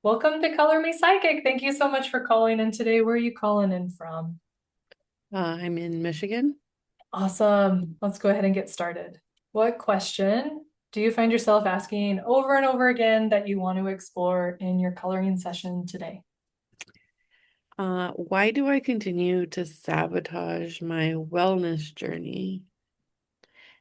Welcome to Color Me Psychic. Thank you so much for calling in today. Where are you calling in from? I'm in Michigan. Awesome. Let's go ahead and get started. What question do you find yourself asking over and over again that you want to explore in your coloring session today? Why do I continue to sabotage my wellness journey?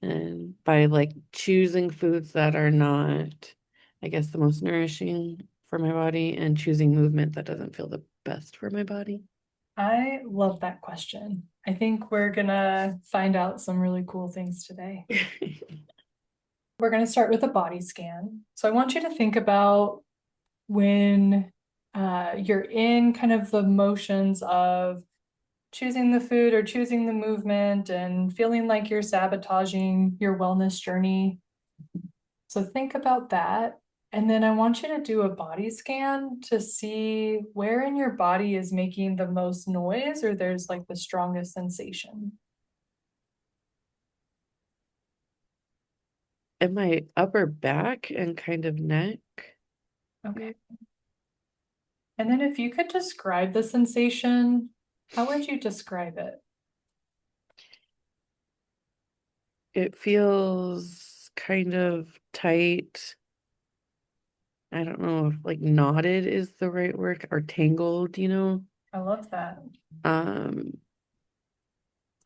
And by choosing foods that are not, I guess, the most nourishing for my body and choosing movement that doesn't feel the best for my body. I love that question. I think we're gonna find out some really cool things today. We're gonna start with a body scan. So I want you to think about when you're in kind of the motions of choosing the food or choosing the movement and feeling like you're sabotaging your wellness journey. So think about that. And then I want you to do a body scan to see where in your body is making the most noise or there's like the strongest sensation. And my upper back and kind of neck. Okay. And then if you could describe the sensation, how would you describe it? It feels kind of tight. I don't know if knotted is the right word or tangled. I love that. Um,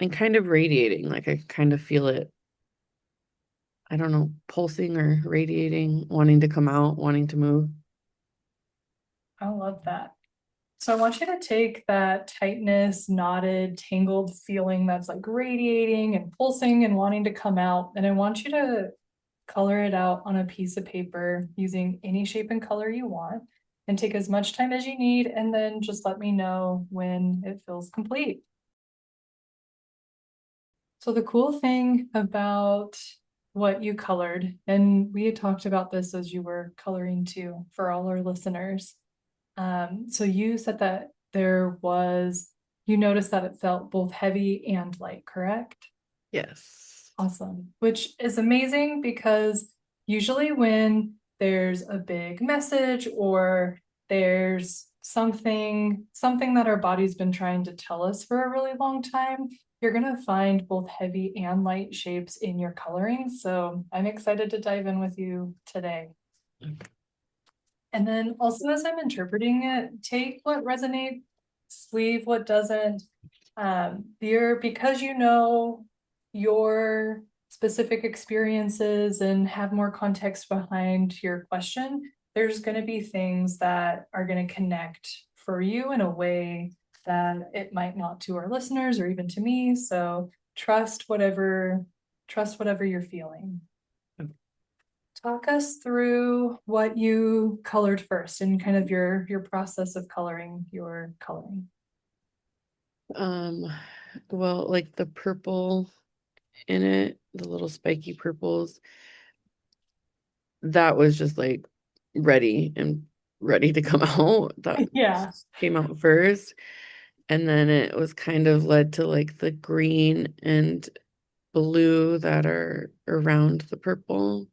and kind of radiating. Like I kind of feel it, I don't know, pulsing or radiating, wanting to come out, wanting to move. I love that. So I want you to take that tightness, knotted, tangled feeling that's like radiating and pulsing and wanting to come out. And I want you to color it out on a piece of paper using any shape and color you want and take as much time as you need. And then just let me know when it feels complete. So the cool thing about what you colored, and we had talked about this as you were coloring too, for all our listeners. So you said that you noticed that it felt both heavy and light, correct? Yes. Awesome. Which is amazing because usually when there's a big message or there's something that our body's been trying to tell us for a really long time, you're going to find both heavy and light shapes in your coloring. So I'm excited to dive in with you today. And then also as I'm interpreting it, take what resonates, leave what doesn't. Because you know your specific experiences and have more context behind your question, there's going to be things that are going to connect for you in a way that it might not to our listeners or even to me. So trust whatever you're feeling. Talk us through what you colored first and kind of your process of coloring your coloring. Um, well, like the purple in it, the little spiky purples, that was just like ready to come out. That Yeah, came out first. And then it was kind of led to like the green and blue that are around the purple.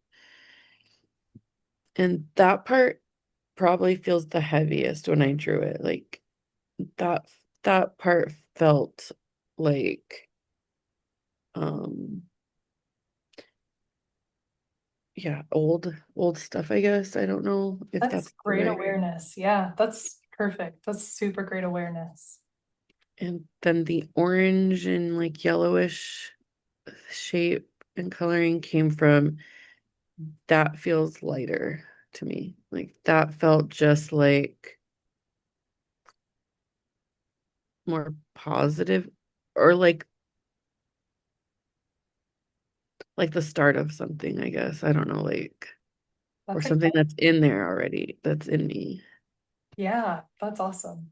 And that part probably feels the heaviest when I drew it. Like that that part felt like um yeah, old stuff, I guess. I don't know if that's that's the great right. awareness. Yeah, that's perfect. That's super great awareness. And then the orange and like yellowish shape and coloring came from that feels lighter to me. Like that felt just more positive or like the start of something, I guess. I don't know, or That's something exciting. that's in there already, that's in me. Yeah, that's awesome.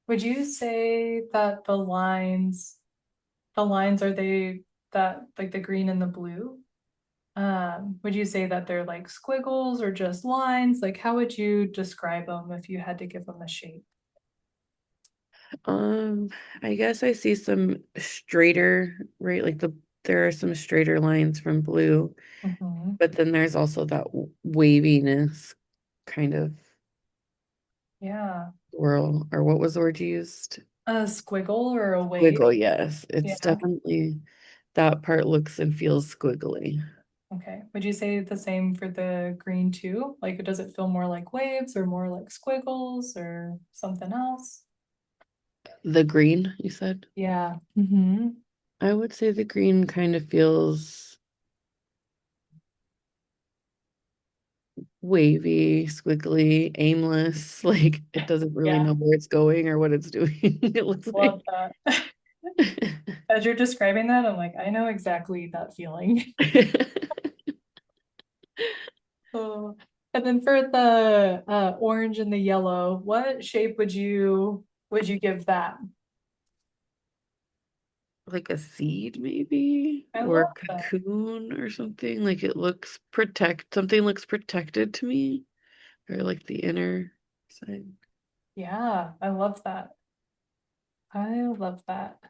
Would you say that the lines are they that like the green and the blue? Would you say that they're like squiggles or just lines? Like how would you describe them if you had to give them a shape? Um, I guess I see some straighter, right? There are some straighter lines from blue, Mhm. but then there's also that waviness kind of. Yeah. Swirl, or what was the word you used? A squiggle or a wave. Squiggle, yes. It's Yeah. definitely that part looks and feels squiggly. Okay. Would you say the same for the green too? Like, does it feel more like waves or more like squiggles or something else? The green, you said? Yeah. Mm-hmm. I would say the green kind of feels wavy, squiggly, aimless, like it doesn't really Yeah. know where it's going or what it's doing. It looks Love like. that. As you're describing that, I'm like, I know exactly that feeling. Oh. And then for the orange and the yellow, what shape would you give that? Like a seed, maybe, I or love that. cocoon or something. Like it looks something looks protected to me, or like the inner side. Yeah, I love that. I love that.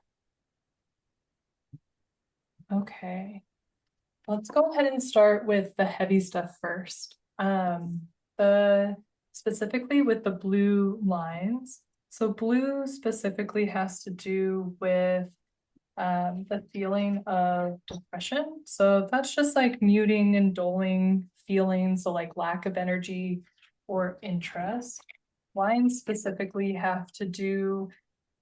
Okay. Let's go ahead and start with the heavy stuff first. The specifically with the blue lines. So blue specifically has to do with the feeling of depression. So that's just like muting and dulling feelings, so like lack of energy or interest. Lines specifically have to do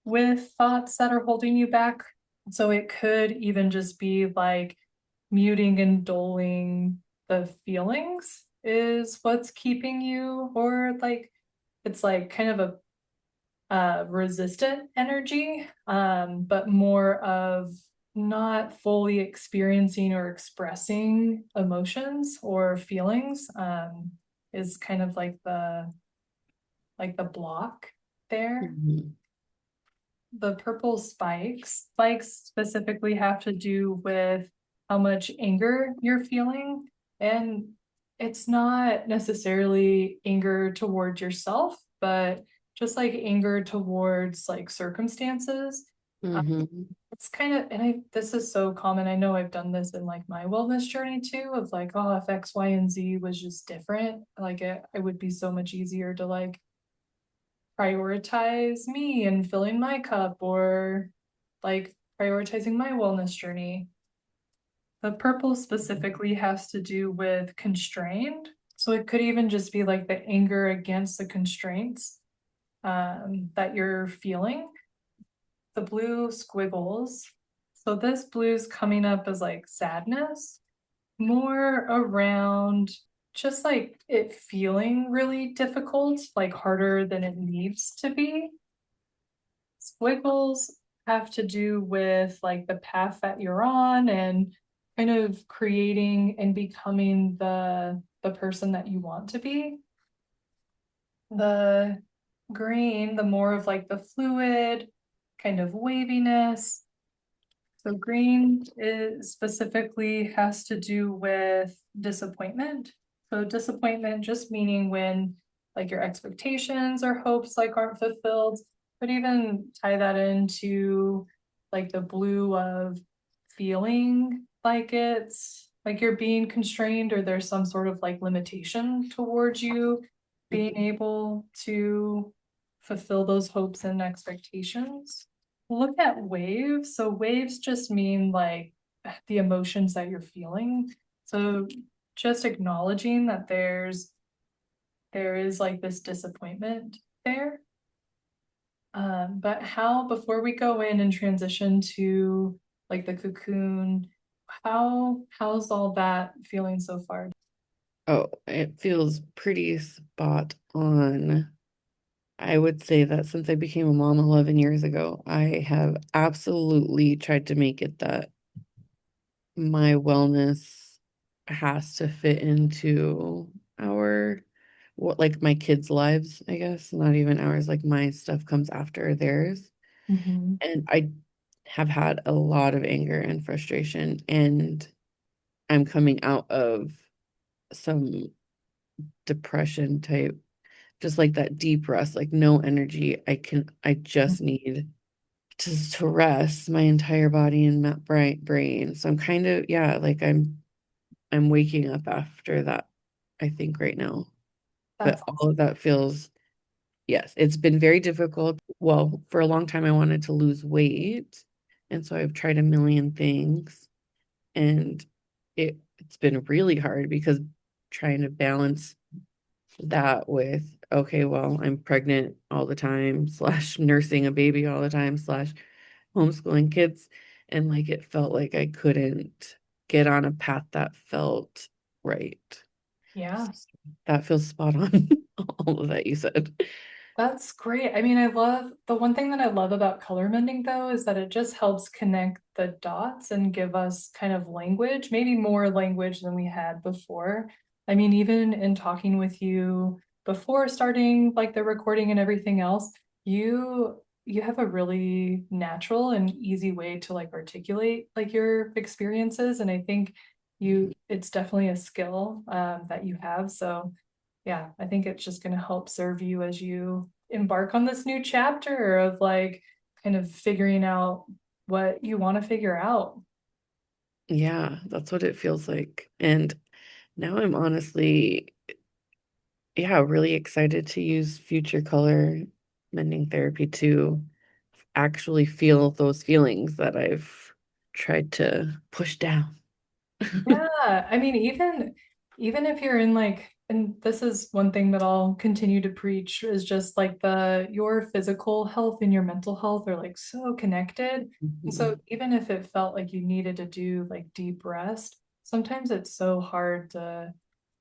with thoughts that are holding you back. So it could even just be like muting and dulling the feelings is what's keeping you, or like it's like kind of a resistant energy, but more of not fully experiencing or expressing emotions or feelings, is kind of like the block there. Mhm. The purple spikes specifically have to do with how much anger you're feeling. And it's not necessarily anger towards yourself, but just like anger towards like circumstances. Uh, Mhm. it's kind of, and this is so common. I know I've done this in like my wellness journey too, of like, oh, if X, Y, and Z was just different, like it would be so much easier to like prioritize me and filling my cup, or like prioritizing my wellness journey. The purple specifically has to do with constrained. So it could even just be like the anger against the constraints that you're feeling. The blue squiggles. So this blue's coming up as like sadness, more around just like it feeling really difficult, like harder than it needs to be. Squiggles have to do with like the path that you're on and kind of creating and becoming the person that you want to be. The green, the more of like the fluid kind of waviness. So green is specifically has to do with disappointment. So disappointment just meaning when like your expectations or hopes like aren't fulfilled, but even tie that into like the blue of feeling like it's like you're being constrained or there's some sort of like limitation towards you being able to fulfill those hopes and expectations. Look at waves. So waves just mean like the emotions that you're feeling. So just acknowledging that there is like this disappointment there. But how, before we go in and transition to like the cocoon, how's all that feeling so far? Oh, it feels pretty spot on. I would say that since I became a mom 11 years ago, I have absolutely tried to make it that my wellness has to fit into our what like my kids' lives, I guess, not even ours, like my stuff comes after theirs. Mhm. And I have had a lot of anger and frustration, and I'm coming out of some depression type, just like that deep rest, like no energy. I just need to rest my entire body and my brain. So I'm kind of, yeah, like I'm waking up after that, I think right now. That's But all of that feels Yes, it's been very difficult. Well, for a long time, I wanted to lose weight. And so I've tried a million things. And it's been really hard because trying to balance that with, okay, well, I'm pregnant all the time, slash nursing a baby all the time, slash homeschooling kids. And like it felt like I couldn't get on a path that felt right. Yeah. That feels spot on, all of that you said. That's great. I mean, I love the one thing that I love about color mending though is that it just helps connect the dots and give us kind of language, maybe more language than we had before. I mean, even in talking with you before starting like the recording and everything else, you have a really natural and easy way to like articulate like your experiences. And I think it's definitely a skill that you have. So yeah, I think it's just going to help serve you as you embark on this new chapter of like kind of figuring out what you want to figure out. Yeah, that's what it feels like. And now I'm honestly, yeah, really excited to use future color mending therapy to actually feel those feelings that I've tried to push down. Yeah, I mean, even if you're in like, and this is one thing that I'll continue to preach is just like the your physical health and your mental health are like so connected. And so Mhm. even if it felt like you needed to do like deep rest, sometimes it's so hard to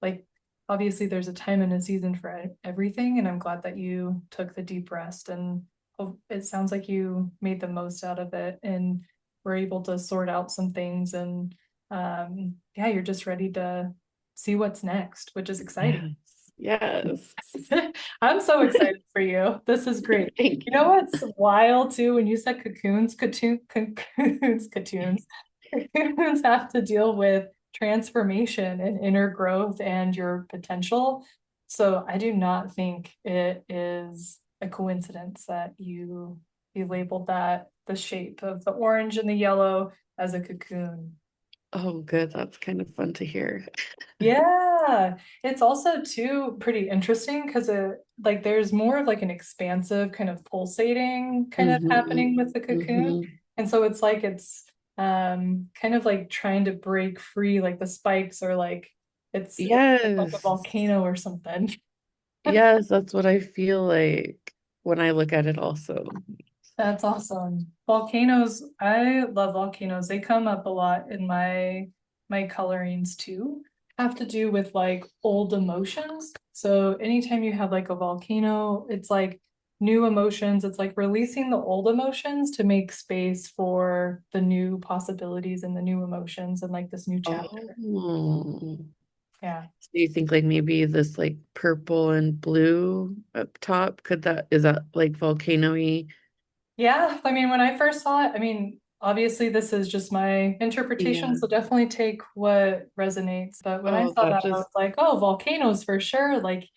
like obviously there's a time and a season for everything, and I'm glad that you took the deep rest and it sounds like you made the most out of it and were able to sort out some things and yeah, you're just ready to see what's next, which is exciting. Yes, yes. I'm so excited for you. This is great. Thank You know you. what's wild too? When you said cocoons have to deal with transformation and inner growth and your potential. So I do not think it is a coincidence that you labeled that the shape of the orange and the yellow as a cocoon. Oh, good. That's kind of fun to hear. Yeah, it's also too pretty interesting because it like there's more of like an expansive kind of pulsating kind of happening Hmm. with the cocoon. Hmm. And so it's like it's kind of like trying to break free like the spikes or like it's like a Yes. volcano or something. Yes, that's what I feel like when I look at it also. That's awesome. Volcanoes, I love volcanoes. They come up a lot in my colorings too. Have to do with like old emotions. So anytime you have like a volcano, it's like new emotions. It's like releasing the old emotions to make space for the new possibilities and the new emotions and like this new chapter. Oh. Yeah. So you think like maybe this like purple and blue up top, could that is that like volcano-y? Yeah, I mean, when I first saw it, I mean, obviously this is just my interpretation, Yeah. so definitely take what resonates. But when I Oh, saw that that, I was just like, oh, volcanoes for sure. Like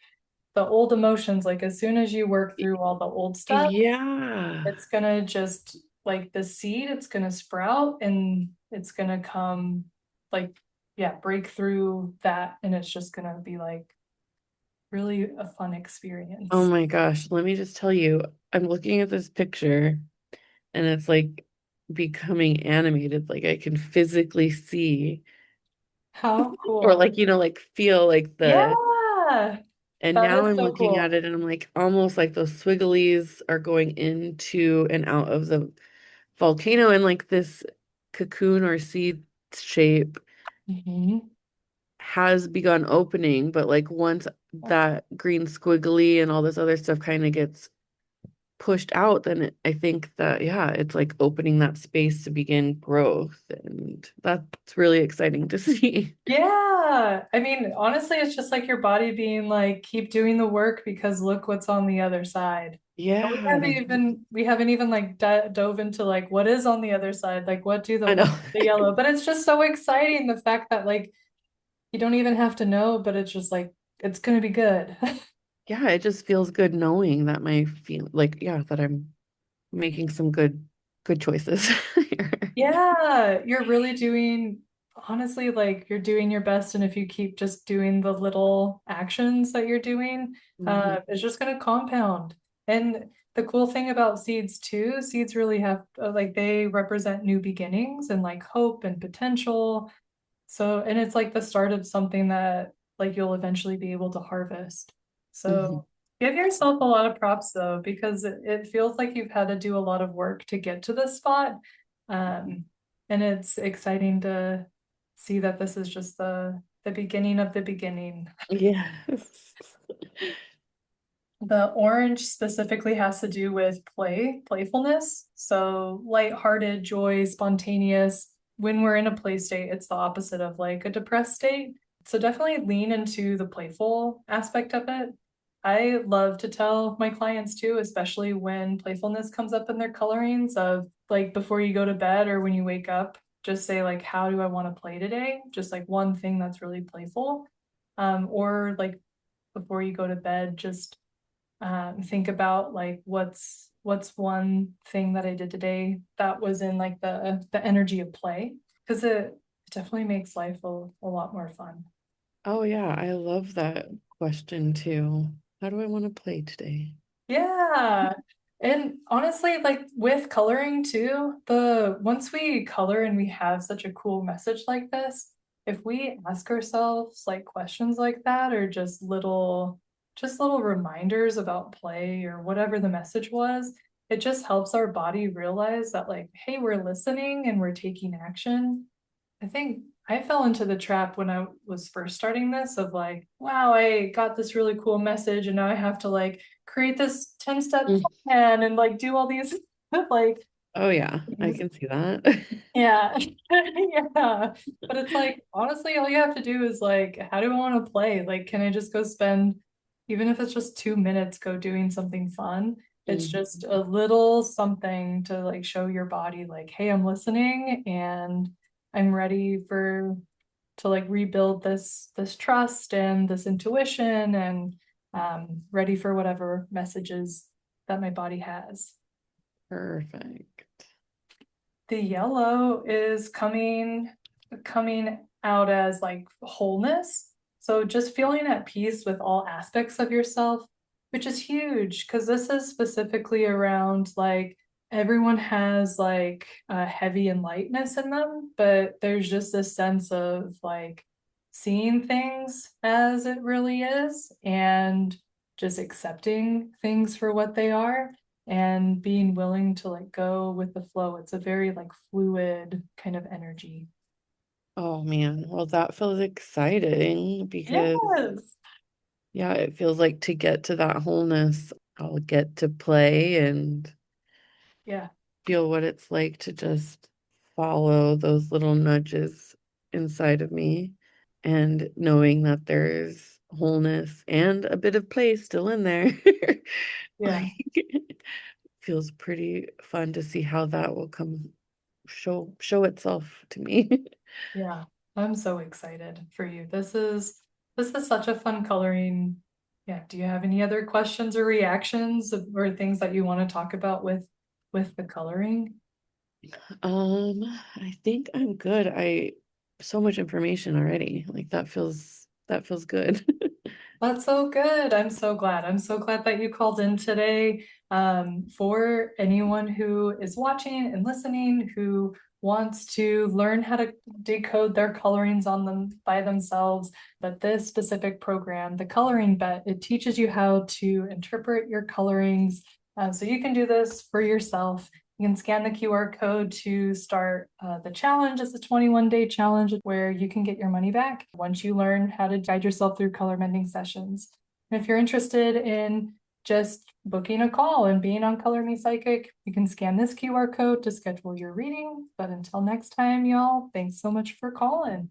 the old emotions, like as soon as you work through all the old stuff, yeah. it's gonna just like the seed, it's gonna sprout and it's gonna come like, yeah, break through that, and it's just gonna be like really a fun Oh experience. my gosh, let me just tell you, I'm looking at this picture and it's like becoming animated. Like I can physically see How or cool. like, like feel like Yeah, and that now is I'm so looking cool. at it and I'm like almost like those swigglies are going into and out of the volcano and like this cocoon or seed shape Mhm. has begun opening, but like once that green squiggly and all this other stuff kind of gets pushed out, then I think that, yeah, it's like opening that space to begin growth. And that's really exciting to see. Yeah. I mean, honestly, it's just like your body being like, keep doing the work because look what's on the other side. And Yeah, we haven't even like dove into like what is on the other side, like what do the I orange, know. the yellow, but it's just so exciting the fact that like you don't even have to know, but it's just like it's gonna be good. Yeah, it just feels good knowing that my feel like, yeah, that I'm making some good choices here. Yeah, you're really doing honestly, like you're doing your best, and if you keep just doing the little actions that you're doing, Mhm. it's just going to compound. And the cool thing about seeds too, seeds really have like they represent new beginnings and like hope and potential. So, and it's like the start of something that like you'll eventually be able to harvest. Mhm. So give yourself a lot of props though, because it feels like you've had to do a lot of work to get to this spot. Um, and it's exciting to see that this is just the beginning of the beginning. Yes. The orange specifically has to do with playfulness. So lighthearted, joy, spontaneous. When we're in a play state, it's the opposite of like a depressed state. So definitely lean into the playful aspect of it. I love to tell my clients too, especially when playfulness comes up in their colorings of like before you go to bed or when you wake up, just say like, how do I want to play today? Just like one thing that's really playful. Or like before you go to bed, just think about like what's one thing that I did today that was in like the energy of play because it definitely makes life a lot more fun. Oh yeah, I love that question too. How do I want to play today? Yeah. And honestly, like with coloring too, the once we color and we have such a cool message like this, if we ask ourselves like questions like that or just little reminders about play or whatever the message was, it just helps our body realize that like, hey, we're listening and we're taking action. I think I fell into the trap when I was first starting this of like, wow, I got this really cool message and now I have to like create this 10-step Mm. plan and like do all these like Oh yeah, I things. can see that. Yeah. Yeah. But it's like honestly all you have to do is like, how do I want to play? Like, can I just go spend even if it's just 2 minutes go doing something fun? It's just Mhm. a little something to like show your body like, hey, I'm listening and I'm ready for to like rebuild this trust and this intuition and ready for whatever messages that my body has. Perfect. The yellow is coming out as like wholeness. So just feeling at peace with all aspects of yourself, which is huge because this is specifically around like everyone has like a heavy and lightness in them, but there's just this sense of like seeing things as it really is and just accepting things for what they are and being willing to like go with the flow. It's a very like fluid kind of energy. Oh man, well that feels exciting because Yes. yeah, it feels like to get to that wholeness, I'll get to play and Yeah. feel what it's like to just follow those little nudges inside of me and knowing that there's wholeness and a bit of play still in there. Yeah. Like feels pretty fun to see how that will come show itself to me. Yeah. I'm so excited for you. This is such a fun coloring. Yeah. Do you have any other questions or reactions or things that you want to talk about with the coloring? I think I'm good. I so much information already. Like that feels good. That's so good. I'm so glad. I'm so glad that you called in today. For anyone who is watching and listening who wants to learn how to decode their colorings on them by themselves, but this specific program, the Coloring Bet, it teaches you how to interpret your colorings. So you can do this for yourself. You can scan the QR code to start the challenge. It's a 21-day challenge where you can get your money back once you learn how to guide yourself through color mending sessions. And if you're interested in just booking a call and being on Color Me Psychic, you can scan this QR code to schedule your reading. But until next time, y'all, thanks so much for calling.